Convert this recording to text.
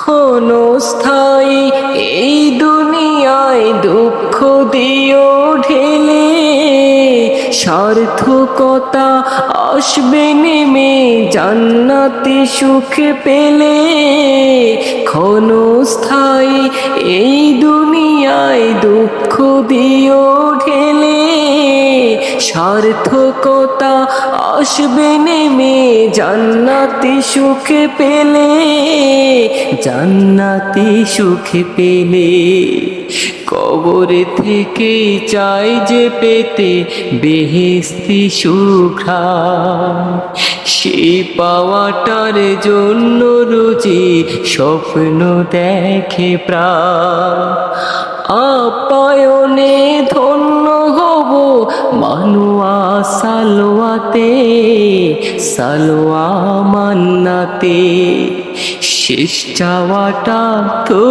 ক্ষণস্থায়ী এই দুনিয়ায় দুঃখ দিও ঢেলে, সার্থকতা আসবে নেমে জান্নাতি সুখ পেলে। ক্ষণস্থায়ী এই দুনিয়ায় দুঃখ দিও ঢেলে, সার্থকতা আসবে নেমে জান্নাতি সুখ পেলে, জান্নাতি সুখ পেলে। কবর থেকে চাই যে পেতে বেহেশতি সুঘ্রাণ, সেই পাওয়াটার জন্য রোজই স্বপ্ন দেখে প্রাণ। আপ্যায়নে ধন্য হব মানুয়া সালোয়াতে, সালোয়া মান্নাতে। শেষ চাওয়াটা তো